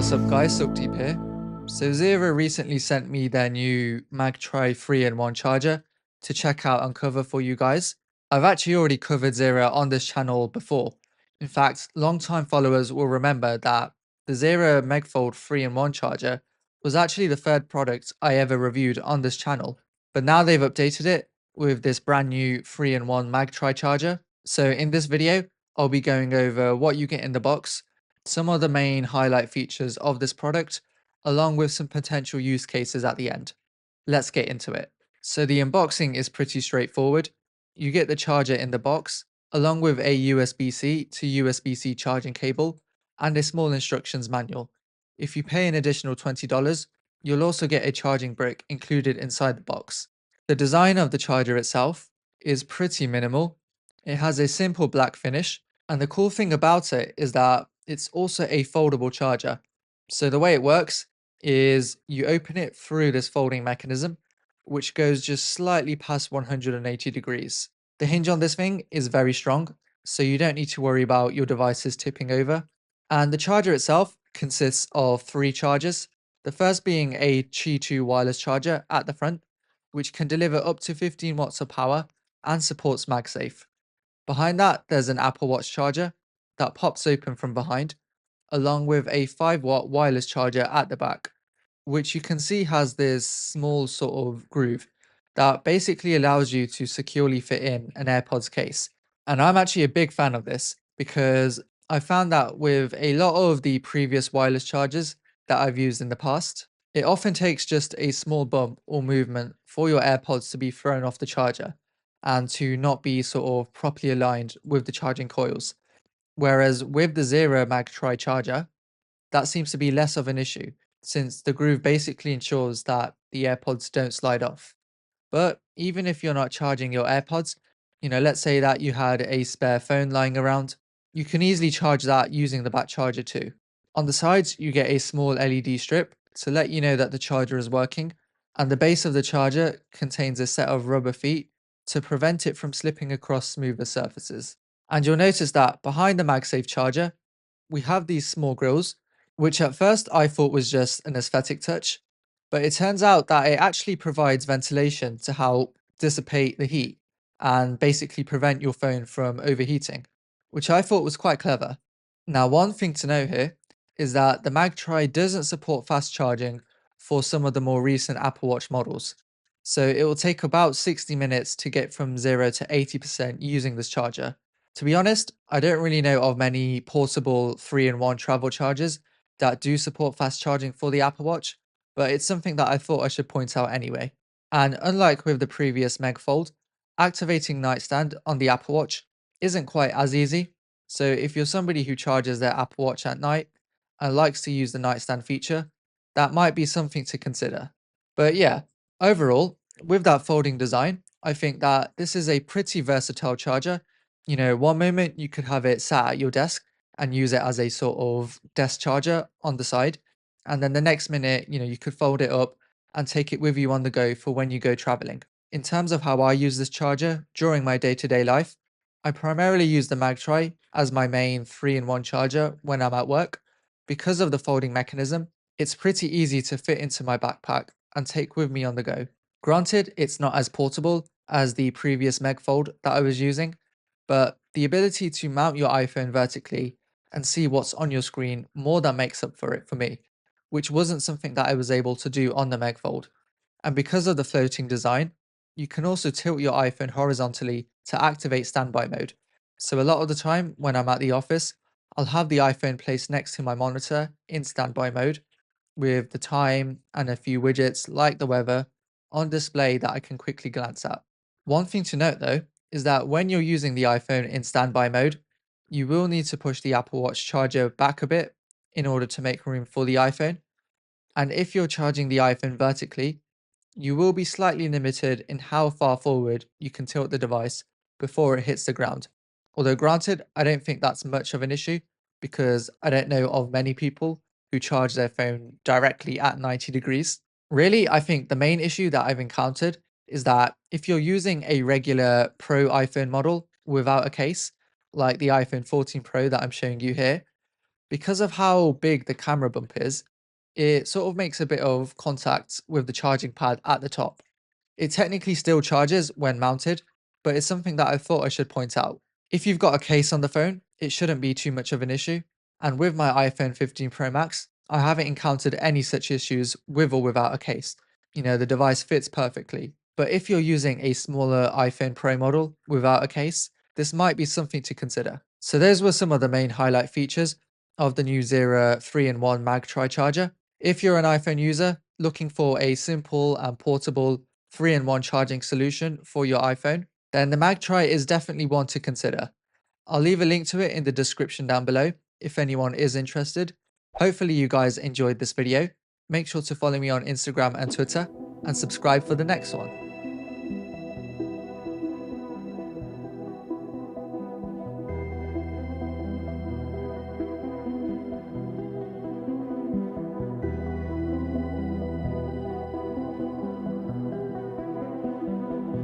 What's up guys, Deep here. So Zeera recently sent me their new MagTri 3-in-1 charger to check out and cover for you guys. I've actually already covered Zeera on this channel before. In fact, long-time followers will remember that the Zeera MagFold 3-in-1 charger was actually the third product I ever reviewed on this channel. But now they've updated it with this brand new 3-in-1 MagTri charger. So in this video, I'll be going over what you get in the box, some of the main highlight features of this product, along with some potential use cases at the end. Let's get into it. So the unboxing is pretty straightforward. You get the charger in the box, along with a USB-C to USB-C charging cable, and a small instructions manual. If you pay an additional $20, you'll also get a charging brick included inside the box. The design of the charger itself is pretty minimal. It has a simple black finish, and the cool thing about it is that it's also a foldable charger. So the way it works is you open it through this folding mechanism, which goes just slightly past 180 degrees. The hinge on this thing is very strong, so you don't need to worry about your devices tipping over. And the charger itself consists of 3 chargers. The first being a Qi 2 wireless charger at the front, which can deliver up to 15 watts of power and supports MagSafe. Behind that, there's an Apple Watch charger that pops open from behind, along with a 5-watt wireless charger at the back, which you can see has this small sort of groove that basically allows you to securely fit in an AirPods case. And I'm actually a big fan of this because I found that with a lot of the previous wireless chargers that I've used in the past, it often takes just a small bump or movement for your AirPods to be thrown off the charger and to not be sort of properly aligned with the charging coils. Whereas with the Zeera MagTri charger, that seems to be less of an issue, since the groove basically ensures that the AirPods don't slide off. But even if you're not charging your AirPods, let's say that you had a spare phone lying around, you can easily charge that using the back charger too. On the sides, you get a small LED strip to let you know that the charger is working, and the base of the charger contains a set of rubber feet to prevent it from slipping across smoother surfaces. And you'll notice that behind the MagSafe charger, we have these small grills, which at first I thought was just an aesthetic touch, but it turns out that it actually provides ventilation to help dissipate the heat and basically prevent your phone from overheating, which I thought was quite clever. Now, one thing to know here is that the MagTri doesn't support fast charging for some of the more recent Apple Watch models. So it will take about 60 minutes to get from 0 to 80% using this charger. To be honest, I don't really know of many portable 3-in-1 travel chargers that do support fast charging for the Apple Watch, but it's something that I thought I should point out anyway. And unlike with the previous Meg Fold, activating nightstand on the Apple Watch isn't quite as easy. So if you're somebody who charges their Apple Watch at night and likes to use the nightstand feature, that might be something to consider. But yeah, overall, with that folding design, I think that this is a pretty versatile charger. One moment you could have it sat at your desk and use it as a sort of desk charger on the side. And then the next minute, you could fold it up and take it with you on the go for when you go traveling. In terms of how I use this charger during my day-to-day life, I primarily use the MagTri as my main 3-in-1 charger when I'm at work. Because of the folding mechanism, it's pretty easy to fit into my backpack and take with me on the go. Granted, it's not as portable as the previous Meg Fold that I was using, but the ability to mount your iPhone vertically and see what's on your screen more than makes up for it for me, which wasn't something that I was able to do on the Meg Fold. And because of the floating design, you can also tilt your iPhone horizontally to activate standby mode. So a lot of the time when I'm at the office, I'll have the iPhone placed next to my monitor in standby mode with the time and a few widgets like the weather on display that I can quickly glance at. One thing to note though is that when you're using the iPhone in standby mode, you will need to push the Apple Watch charger back a bit in order to make room for the iPhone. And if you're charging the iPhone vertically, you will be slightly limited in how far forward you can tilt the device before it hits the ground. Although granted, I don't think that's much of an issue because I don't know of many people who charge their phone directly at 90 degrees. Really, I think the main issue that I've encountered is that if you're using a regular Pro iPhone model without a case, like the iPhone 14 Pro that I'm showing you here, Because of how big the camera bump is, it sort of makes a bit of contact with the charging pad at the top. It technically still charges when mounted, but it's something that I thought I should point out. If you've got a case on the phone, it shouldn't be too much of an issue. And with my iPhone 15 Pro Max, I haven't encountered any such issues with or without a case. The device fits perfectly. But if you're using a smaller iPhone Pro model without a case, this might be something to consider. So those were some of the main highlight features of the new Zeera 3-in-1 MagTri charger. If you're an iPhone user looking for a simple and portable 3-in-1 charging solution for your iPhone, then the MagTri is definitely one to consider. I'll leave a link to it in the description down below if anyone is interested. Hopefully you guys enjoyed this video. Make sure to follow me on Instagram and Twitter and subscribe for the next one.